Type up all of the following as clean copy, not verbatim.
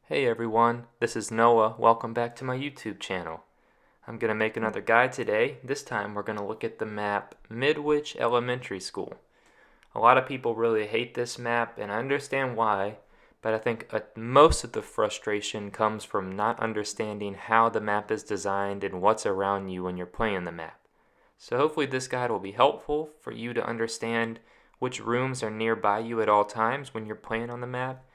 Hey everyone, this is Noah. Welcome back to my YouTube channel. I'm going to make another guide today. This time we're going to look at the map Midwich Elementary School. A lot of people really hate this map, and I understand why, but I think most of the frustration comes from not understanding how the map is designed and what's around you when you're playing the map. So hopefully this guide will be helpful for you to understand which rooms are nearby you at all times when you're playing on the map,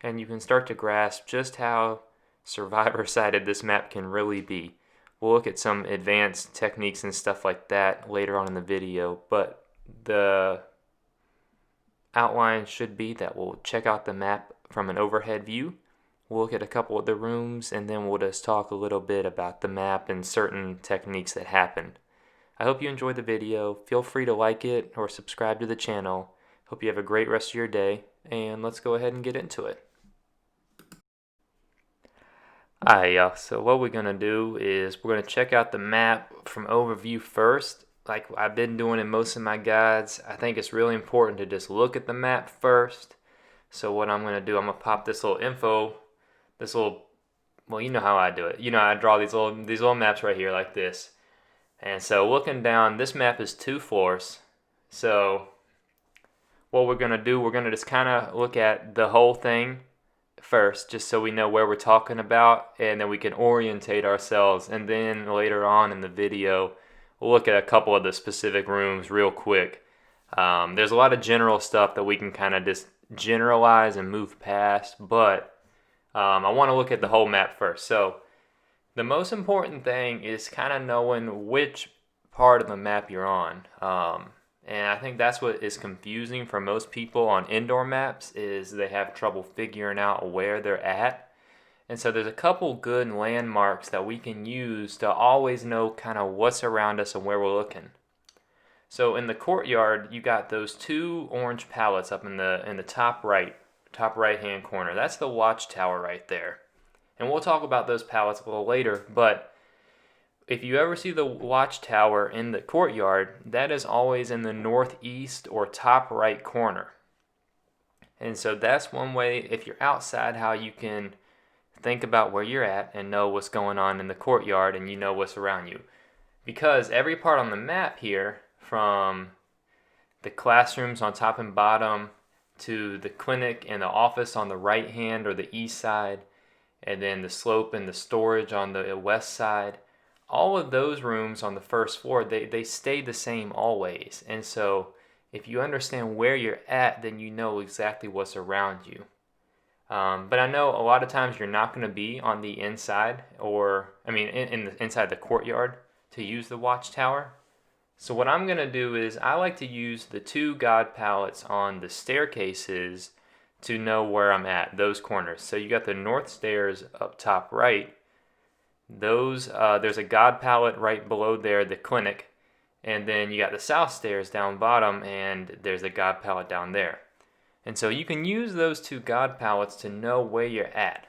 and you can start to grasp just how survivor-sided this map can really be. We'll look at some advanced techniques and stuff like that later on in the video, but the outline should be that we'll check out the map from an overhead view. We'll look at a couple of the rooms, and then we'll just talk a little bit about the map and certain techniques that happened. I hope you enjoyed the video. Feel free to like it or subscribe to the channel. Hope you have a great rest of your day, and let's go ahead and get into it. Alright, so what we're going to do is we're going to check out the map from overview first. Like I've been doing in most of my guides, I think it's really important to just look at the map first. So what I'm going to do, I'm going to pop this little info, well, you know how I do it. You know, I draw these little maps right here like this. And so looking down, this map is 2 floors. So what we're going to do, we're going to just kind of look at the whole thing first, just so we know where we're talking about, and then we can orientate ourselves, and then later on in the video we'll look at a couple of the specific rooms real quick. There's a lot of general stuff that we can kind of just generalize and move past, but I want to look at the whole map first. So the most important thing is kind of knowing which part of the map you're on. And I think that's what is confusing for most people on indoor maps, is they have trouble figuring out where they're at. And so there's a couple good landmarks that we can use to always know kind of what's around us and where we're looking. So in the courtyard, you got those 2 orange pallets up in the top right hand corner. That's the watchtower right there. And we'll talk about those pallets a little later, but if you ever see the watchtower in the courtyard, that is always in the northeast or top right corner. And so that's one way, if you're outside, how you can think about where you're at and know what's going on in the courtyard, and you know what's around you. Because every part on the map here, from the classrooms on top and bottom to the clinic and the office on the right hand or the east side, and then the slope and the storage on the west side, all of those rooms on the first floor, they stay the same always. And so if you understand where you're at, then you know exactly what's around you. But I know a lot of times you're not going to be on the inside, inside the courtyard to use the watchtower. So what I'm going to do is I like to use the 2 guide pallets on the staircases to know where I'm at, those corners. So you got the north stairs up top right. There's a guide pallet right below there, the clinic, and then you got the south stairs down bottom, and there's a guide pallet down there. And so you can use those 2 guide pallets to know where you're at,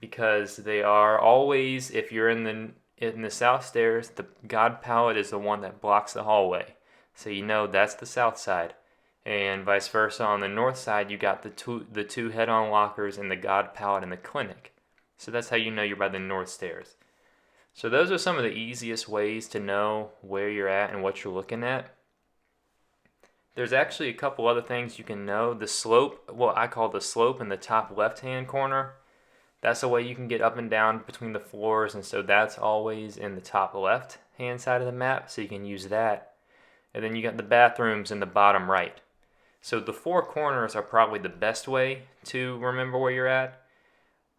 because they are always, if you're in the south stairs, the guide pallet is the one that blocks the hallway, so you know that's the south side. And vice versa, on the north side you got the two head-on lockers and the guide pallet in the clinic. So that's how you know you're by the north stairs. So those are some of the easiest ways to know where you're at and what you're looking at. There's actually a couple other things you can know. The slope, what I call the slope in the top left-hand corner, that's the way you can get up and down between the floors, and so that's always in the top left-hand side of the map, so you can use that. And then you got the bathrooms in the bottom right. So the 4 corners are probably the best way to remember where you're at.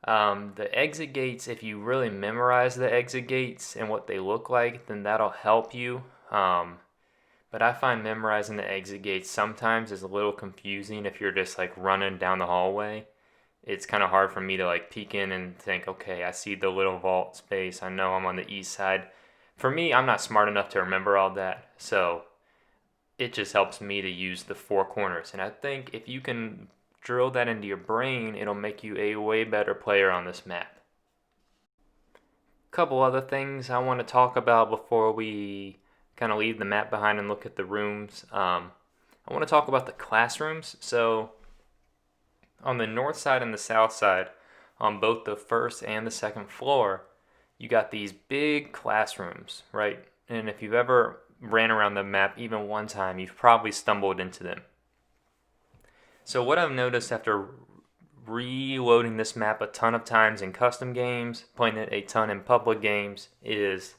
The exit gates, if you really memorize the exit gates and what they look like, then that'll help you. But I find memorizing the exit gates sometimes is a little confusing if you're just like running down the hallway. It's kind of hard for me to like peek in and think, okay, I see the little vault space. I know I'm on the east side. For me, I'm not smart enough to remember all that. So it just helps me to use the 4 corners. And I think if you can drill that into your brain, it'll make you a way better player on this map. Couple other things I want to talk about before we kind of leave the map behind and look at the rooms. I want to talk about the classrooms. So on the north side and the south side, on both the first and the second floor, you got these big classrooms, right? And if you've ever ran around the map even one time, you've probably stumbled into them. So what I've noticed after reloading this map a ton of times in custom games, playing it a ton in public games, is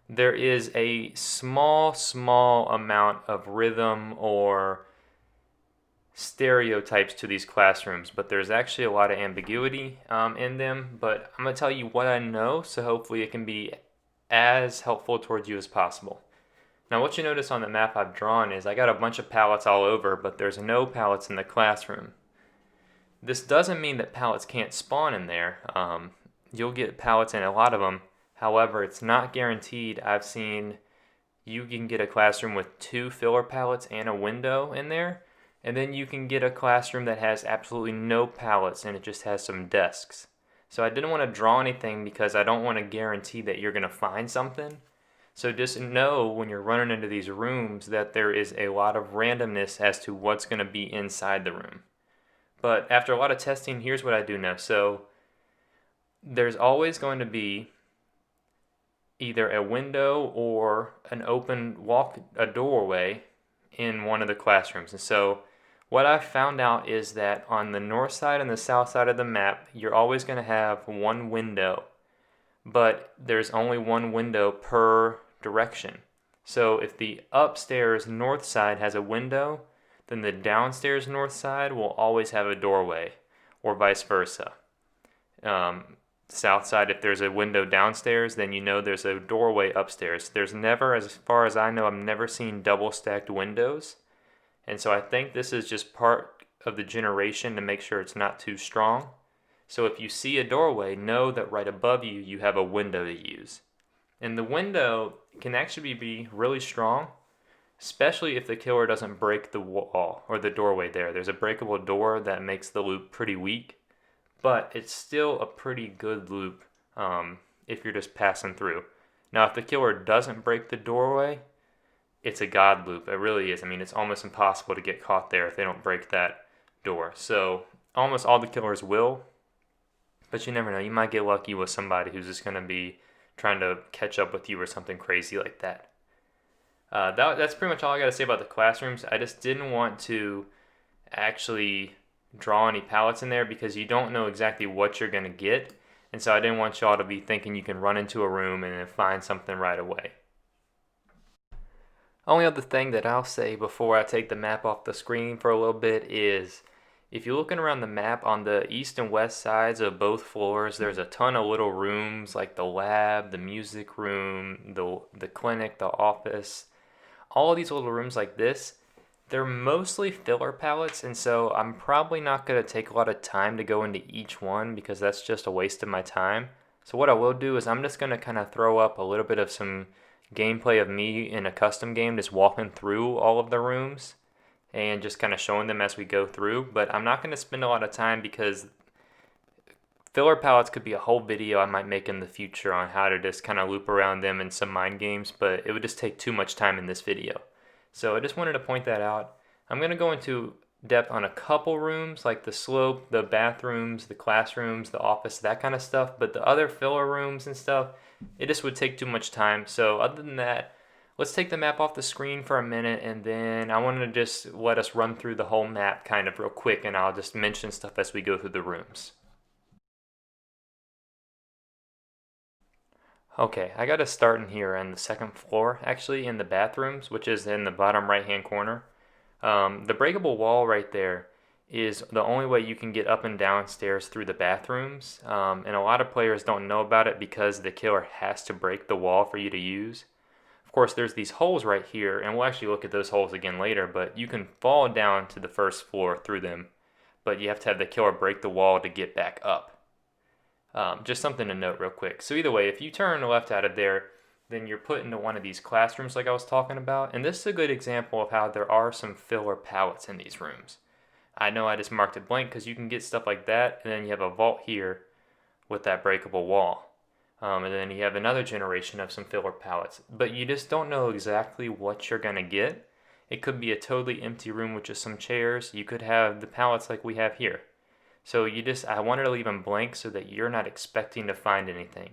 there is a small amount of rhythm or stereotypes to these classrooms, but there's actually a lot of ambiguity in them. But I'm going to tell you what I know, so hopefully it can be as helpful towards you as possible. Now what you notice on the map I've drawn is I got a bunch of pallets all over, but there's no pallets in the classroom. This doesn't mean that pallets can't spawn in there. You'll get pallets in a lot of them. However, it's not guaranteed. I've seen you can get a classroom with 2 filler pallets and a window in there, and then you can get a classroom that has absolutely no pallets and it just has some desks. So I didn't want to draw anything because I don't want to guarantee that you're going to find something. So just know when you're running into these rooms that there is a lot of randomness as to what's going to be inside the room. But after a lot of testing, here's what I do know. So there's always going to be either a window or an open a doorway in one of the classrooms. And so what I found out is that on the north side and the south side of the map, you're always going to have one window, but there's only one window per direction. So if the upstairs north side has a window, then the downstairs north side will always have a doorway, or vice versa. South side, if there's a window downstairs, then you know there's a doorway upstairs. There's never, as far as I know, I've never seen double stacked windows. And so I think this is just part of the generation to make sure it's not too strong. So if you see a doorway, know that right above you, you have a window to use. And the window can actually be really strong, especially if the killer doesn't break the wall or the doorway there. There's a breakable door that makes the loop pretty weak, but it's still a pretty good loop if you're just passing through. Now, if the killer doesn't break the doorway, it's a god loop. It really is. I mean, it's almost impossible to get caught there if they don't break that door. So almost all the killers will, but you never know. You might get lucky with somebody who's just going to be trying to catch up with you or something crazy like that. That's pretty much all I got to say about the classrooms. I just didn't want to actually draw any pallets in there because you don't know exactly what you're going to get. And so I didn't want y'all to be thinking you can run into a room and then find something right away. Only other thing that I'll say before I take the map off the screen for a little bit is if you're looking around the map on the east and west sides of both floors, there's a ton of little rooms like the lab, the music room, the clinic, the office. All of these little rooms like this, they're mostly filler pallets, and so I'm probably not going to take a lot of time to go into each one because that's just a waste of my time. So what I will do is I'm just going to kind of throw up a little bit of some gameplay of me in a custom game just walking through all of the rooms and just kind of showing them as we go through. But I'm not going to spend a lot of time because filler pallets could be a whole video I might make in the future on how to just kind of loop around them in some mind games, but it would just take too much time in this video. So I just wanted to point that out. I'm going to go into depth on a couple rooms like the slope, the bathrooms, the classrooms, the office, that kind of stuff, but the other filler rooms and stuff, it just would take too much time. So other than that, let's take the map off the screen for a minute, and then I want to just let us run through the whole map kind of real quick, and I'll just mention stuff as we go through the rooms. Okay, I got to start in here on the second floor, actually in the bathrooms, which is in the bottom right hand corner. The breakable wall right there is the only way you can get up and down stairs through the bathrooms, and a lot of players don't know about it because the killer has to break the wall for you to use. Of course, there's these holes right here, and we'll actually look at those holes again later, but you can fall down to the first floor through them, but you have to have the killer break the wall to get back up. Just something to note real quick. So either way, if you turn left out of there, then you're put into one of these classrooms like I was talking about, and this is a good example of how there are some filler pallets in these rooms. I know I just marked it blank because you can get stuff like that, and then you have a vault here with that breakable wall. And then you have another generation of some filler pallets, but you just don't know exactly what you're going to get. It could be a totally empty room with just some chairs. You could have the pallets like we have here. So I wanted to leave them blank so that you're not expecting to find anything.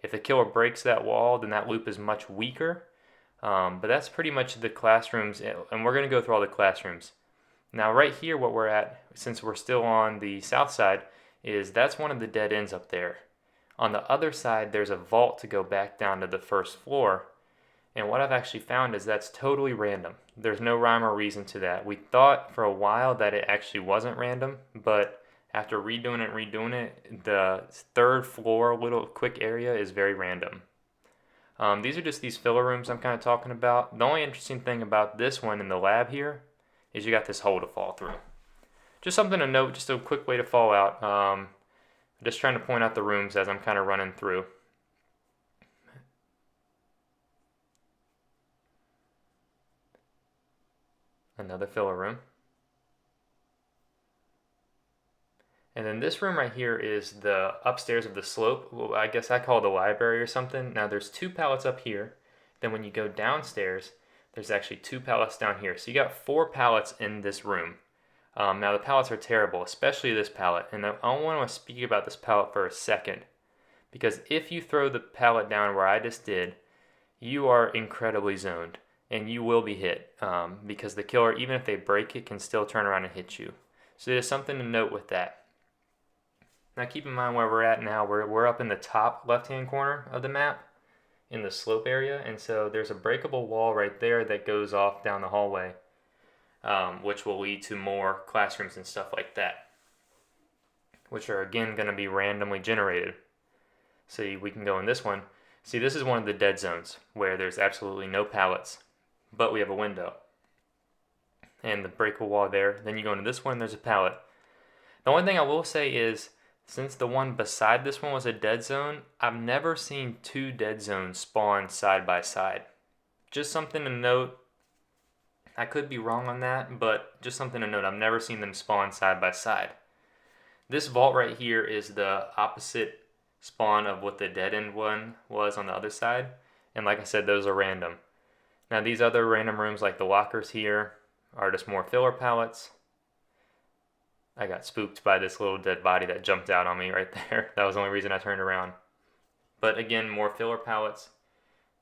If the killer breaks that wall, then that loop is much weaker. But that's pretty much the classrooms, and we're going to go through all the classrooms. Now right here, what we're at, since we're still on the south side, is that's one of the dead ends up there. On the other side, there's a vault to go back down to the first floor. And what I've actually found is that's totally random. There's no rhyme or reason to that. We thought for a while that it actually wasn't random, but after redoing it, the third floor little quick area is very random. These are just these filler rooms I'm kind of talking about. The only interesting thing about this one in the lab here is you got this hole to fall through. Just something to note, just a quick way to fall out. Just trying to point out the rooms as I'm kind of running through. Another filler room. And then this room right here is the upstairs of the slope. Well, I guess I call it the library or something. Now there's 2 pallets up here. Then when you go downstairs, there's actually 2 pallets down here. So you got 4 pallets in this room. Now the pallets are terrible, especially this pallet. And I want to speak about this pallet for a second. Because if you throw the pallet down where I just did, you are incredibly zoned. And you will be hit. Because the killer, even if they break it, can still turn around and hit you. So there's something to note with that. Now keep in mind where we're at now. We're up in the top left-hand corner of the map in the slope area. And so there's a breakable wall right there that goes off down the hallway, which will lead to more classrooms and stuff like that, which are again going to be randomly generated. So we can go in this one. See, this is one of the dead zones where there's absolutely no pallets, but we have a window and the breakable wall there. Then you go into this one, there's a pallet. The only thing I will say is, since the one beside this one was a dead zone, I've never seen 2 dead zones spawn side by side. Just something to note. I could be wrong on that, but just something to note. I've never seen them spawn side by side. This vault right here is the opposite spawn of what the dead end one was on the other side. And like I said, those are random. Now these other random rooms like the lockers here are just more filler pallets. I got spooked by this little dead body that jumped out on me right there. That was the only reason I turned around. But again, more filler pallets.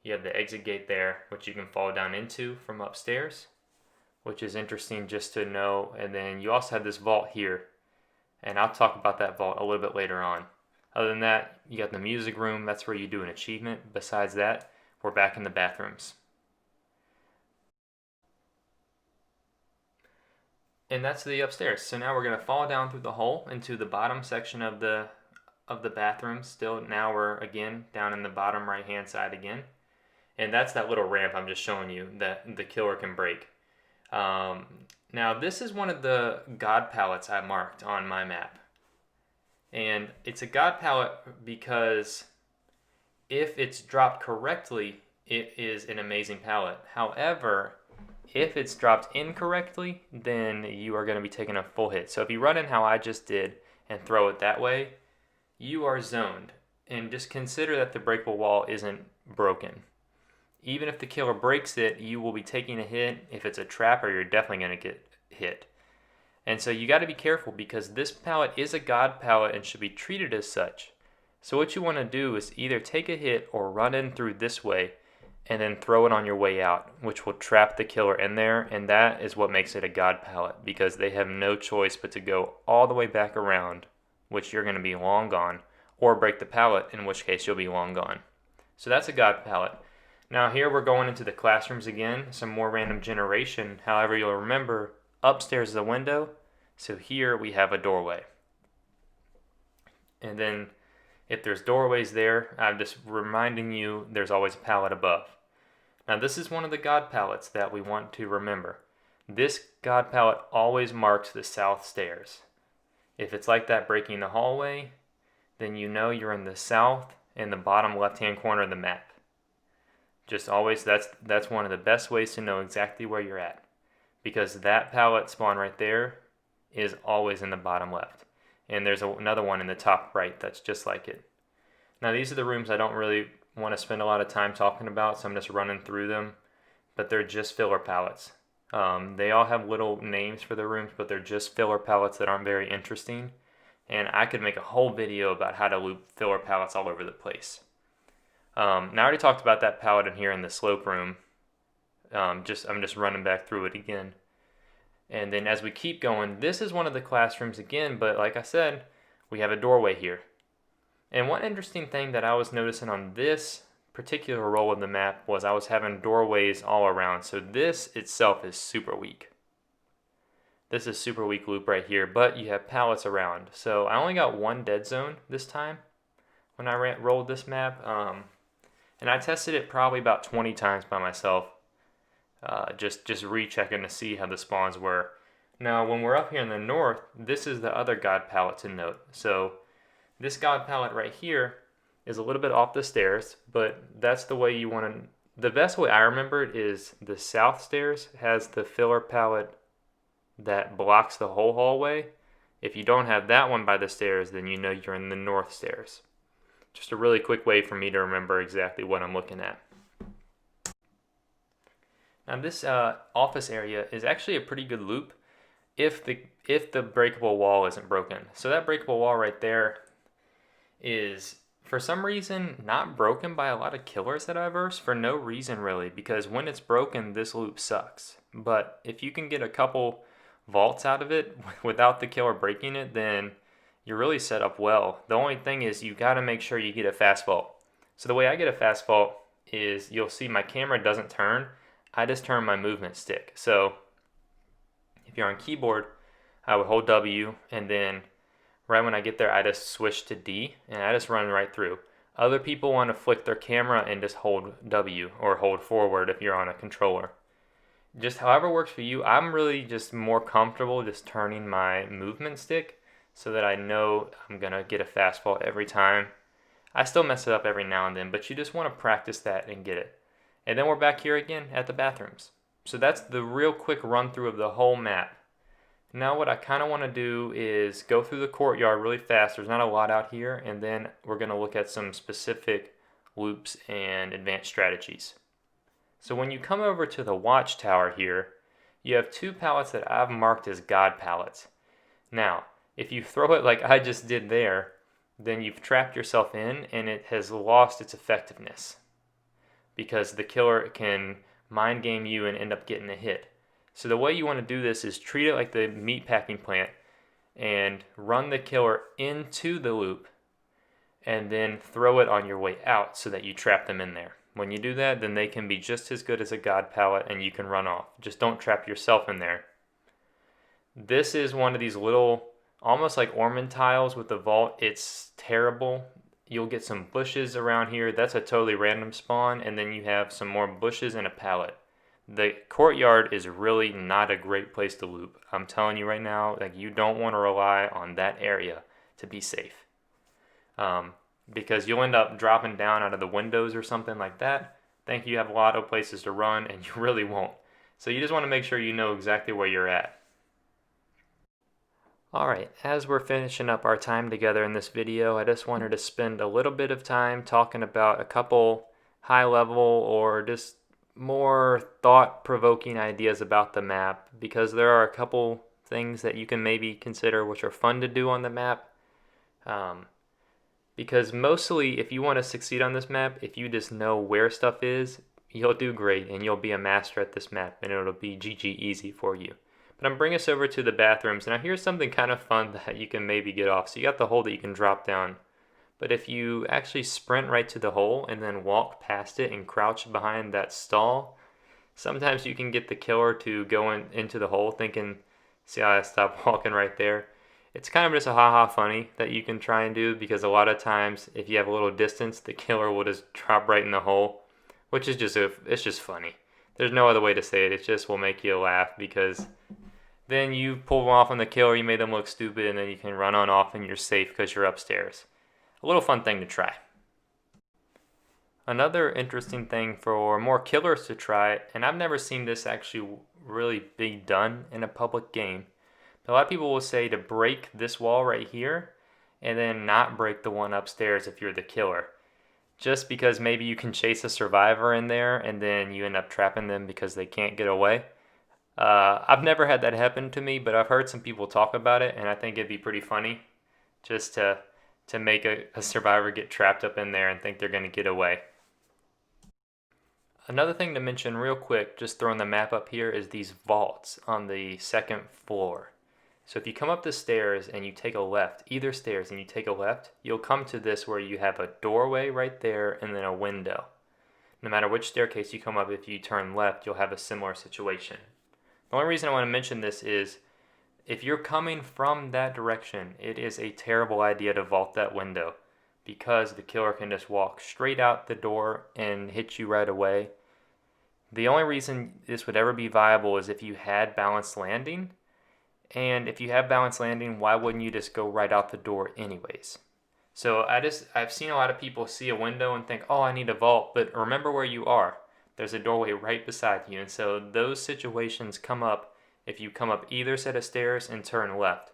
You have the exit gate there, which you can fall down into from upstairs, which is interesting just to know. And then you also have this vault here, and I'll talk about that vault a little bit later on. Other than that, you got the music room. That's where you do an achievement. Besides that, we're back in the bathrooms. And that's the upstairs. So now we're going to fall down through the hole into the bottom section of the bathroom. Still, now we're again down in the bottom right hand side again. And that's that little ramp I'm just showing you that the killer can break. Now this is one of the God pallets I marked on my map. And it's a God pallet because if it's dropped correctly, it is an amazing pallet. However, if it's dropped incorrectly, then you are going to be taking a full hit. So if you run in how I just did and throw it that way, you are zoned. And just consider that the breakable wall isn't broken. Even if the killer breaks it, you will be taking a hit. If it's a trapper, you're definitely going to get hit. And so you got to be careful because this pallet is a God pallet and should be treated as such. So what you want to do is either take a hit or run in through this way and then throw it on your way out, which will trap the killer in there, and that is what makes it a God pallet, because they have no choice but to go all the way back around, which you're going to be long gone, or break the pallet, in which case you'll be long gone. So that's a God pallet. Now here we're going into the classrooms again, some more random generation. However, you'll remember upstairs is a window, so here we have a doorway. And then if there's doorways there, I'm just reminding you there's always a pallet above. Now this is one of the God pallets that we want to remember. This God pallet always marks the south stairs. If it's like that breaking the hallway, then you know you're in the south in the bottom left-hand corner of the map. Just always, that's one of the best ways to know exactly where you're at. Because that pallet spawn right there is always in the bottom left. And there's another one in the top right that's just like it. Now these are the rooms I don't really want to spend a lot of time talking about, so I'm just running through them. But they're just filler pallets. They all have little names for the rooms, but they're just filler pallets that aren't very interesting. and I could make a whole video about how to loop filler pallets all over the place. Now I already talked about that pallet in here in the slope room. I'm just running back through it again. And then as we keep going, this is one of the classrooms again, but like I said, we have a doorway here. And one interesting thing that I was noticing on this particular roll of the map was I was having doorways all around. So this itself is super weak. This is super weak loop right here, but you have pallets around. So I only got one dead zone this time when I rolled this map. And I tested it probably about 20 times by myself. Just rechecking to see how the spawns were. Now, when we're up here in the north, this is the other God pallet to note. So this God pallet right here is a little bit off the stairs, but that's the way you want to. The best way I remember it is the south stairs has the filler pallet that blocks the whole hallway. If you don't have that one by the stairs, then you know you're in the north stairs. Just a really quick way for me to remember exactly what I'm looking at. Now this office area is actually a pretty good loop if the breakable wall isn't broken. So that breakable wall right there is for some reason not broken by a lot of killers that I've versed for no reason really, because when it's broken this loop sucks. But if you can get a couple vaults out of it without the killer breaking it, then you're really set up well. The only thing is you got to make sure you get a fast vault. So the way I get a fast vault is you'll see my camera doesn't turn. I just turn my movement stick. So if you're on keyboard, I would hold W, and then right when I get there, I just switch to D, and I just run right through. Other people want to flick their camera and just hold W or hold forward if you're on a controller. Just however works for you. I'm really just more comfortable just turning my movement stick so that I know I'm going to get a fast vault every time. I still mess it up every now and then, but you just want to practice that and get it. And then we're back here again at the bathrooms. So that's the real quick run through of the whole map. Now what I kind of want to do is go through the courtyard really fast. There's not a lot out here, and then we're going to look at some specific loops and advanced strategies. So when you come over to the watchtower here, you have two pallets that I've marked as God pallets. Now, if you throw it like I just did there, then you've trapped yourself in and it has lost its effectiveness, because the killer can mind game you and end up getting a hit. So the way you want to do this is treat it like the meat packing plant and run the killer into the loop and then throw it on your way out so that you trap them in there. When you do that, then they can be just as good as a God pallet and you can run off. Just don't trap yourself in there. This is one of these little, almost like ornament tiles with the vault. It's terrible. You'll get some bushes around here. That's a totally random spawn, and then you have some more bushes and a pallet. The courtyard is really not a great place to loop. I'm telling you right now, like, you don't want to rely on that area to be safe. Because you'll end up dropping down out of the windows or something like that. Think you have a lot of places to run, and you really won't. So you just want to make sure you know exactly where you're at. Alright, as we're finishing up our time together in this video, I just wanted to spend a little bit of time talking about a couple high-level or just more thought-provoking ideas about the map, because there are a couple things that you can maybe consider which are fun to do on the map. Because mostly, if you want to succeed on this map, if you just know where stuff is, you'll do great and you'll be a master at this map and it'll be GG easy for you. But I'm bringing us over to the bathrooms. Now here's something kind of fun that you can maybe get off. So you got the hole that you can drop down. But if you actually sprint right to the hole and then walk past it and crouch behind that stall, sometimes you can get the killer to go into the hole thinking, see how I stopped walking right there. It's kind of just a ha-ha funny that you can try and do, because a lot of times if you have a little distance, the killer will just drop right in the hole, which is it's just funny. There's no other way to say it. It just will make you laugh, because then you pull them off on the killer, you made them look stupid, and then you can run on off and you're safe because you're upstairs. A little fun thing to try. Another interesting thing for more killers to try, and I've never seen this actually really be done in a public game, but a lot of people will say to break this wall right here and then not break the one upstairs if you're the killer. Just because maybe you can chase a survivor in there and then you end up trapping them because they can't get away. I've never had that happen to me, but I've heard some people talk about it, and I think it'd be pretty funny just to make a survivor get trapped up in there and think they're going to get away. Another thing to mention real quick, just throwing the map up here, is these vaults on the second floor. So if you come up the stairs and you take a left, either stairs and you take a left, you'll come to this where you have a doorway right there and then a window. No matter which staircase you come up, if you turn left, you'll have a similar situation. The only reason I want to mention this is if you're coming from that direction, it is a terrible idea to vault that window because the killer can just walk straight out the door and hit you right away. The only reason this would ever be viable is if you had balanced landing. And if you have balanced landing, why wouldn't you just go right out the door anyways? So I've seen a lot of people see a window and think, oh, I need a vault, but remember where you are. There's a doorway right beside you. And so those situations come up if you come up either set of stairs and turn left.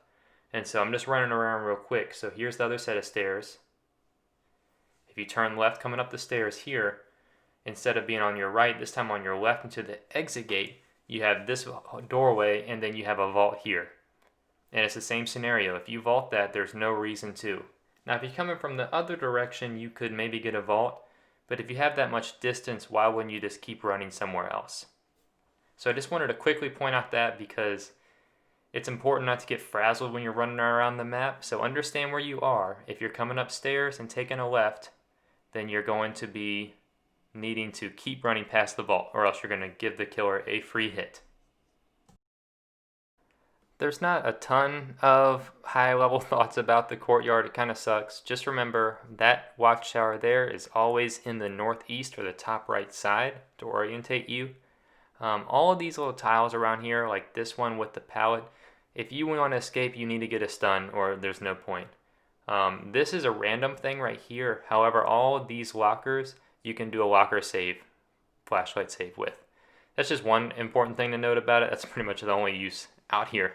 And so I'm just running around real quick. So here's the other set of stairs. If you turn left coming up the stairs here, instead of being on your right, this time on your left into the exit gate, you have this doorway and then you have a vault here. And it's the same scenario. If you vault that, there's no reason to. Now if you're coming from the other direction, you could maybe get a vault. But if you have that much distance, why wouldn't you just keep running somewhere else? So I just wanted to quickly point out that because it's important not to get frazzled when you're running around the map. So understand where you are. If you're coming upstairs and taking a left, then you're going to be needing to keep running past the vault, or else you're going to give the killer a free hit. There's not a ton of high-level thoughts about the courtyard. It kind of sucks. Just remember that watchtower there is always in the northeast or the top right side to orientate you. All of these little tiles around here, like this one with the pallet, if you want to escape, you need to get a stun or there's no point. This is a random thing right here. However, all of these lockers, you can do a locker save, flashlight save with. That's just one important thing to note about it. That's pretty much the only use out here.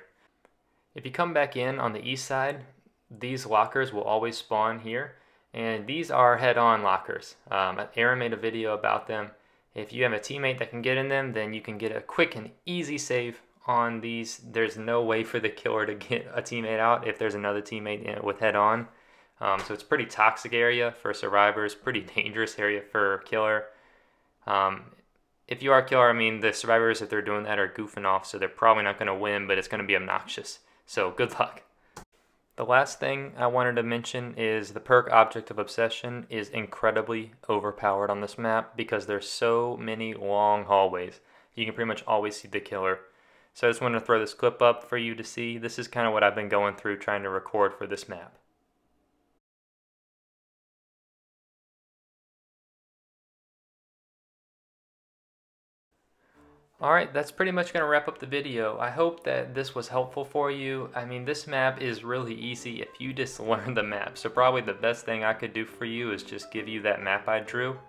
If you come back in on the east side, these lockers will always spawn here. And these are head-on lockers. Aaron made a video about them. If you have a teammate that can get in them, then you can get a quick and easy save on these. There's no way for the killer to get a teammate out if there's another teammate with head-on. So it's a pretty toxic area for survivors, pretty dangerous area for a killer. If you are a killer, I mean, the survivors, if they're doing that, are goofing off, so they're probably not going to win, but it's going to be obnoxious. So good luck. The last thing I wanted to mention is the perk Object of Obsession is incredibly overpowered on this map because there's so many long hallways. You can pretty much always see the killer. So I just wanted to throw this clip up for you to see. This is kind of what I've been going through trying to record for this map. Alright, that's pretty much going to wrap up the video. I hope that this was helpful for you. I mean, this map is really easy if you just learn the map. So probably the best thing I could do for you is just give you that map I drew.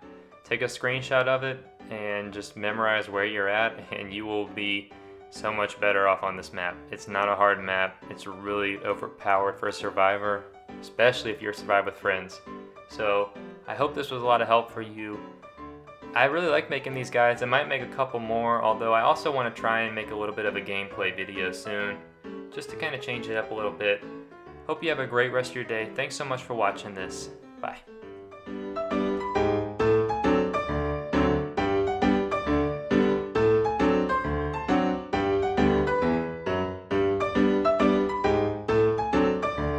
Take a screenshot of it and just memorize where you're at and you will be so much better off on this map. It's not a hard map. It's really overpowered for a survivor, especially if you're survive with friends. So I hope this was a lot of help for you. I really like making these guides. I might make a couple more, although I also want to try and make a little bit of a gameplay video soon, just to kind of change it up a little bit. Hope you have a great rest of your day. Thanks so much for watching this. Bye.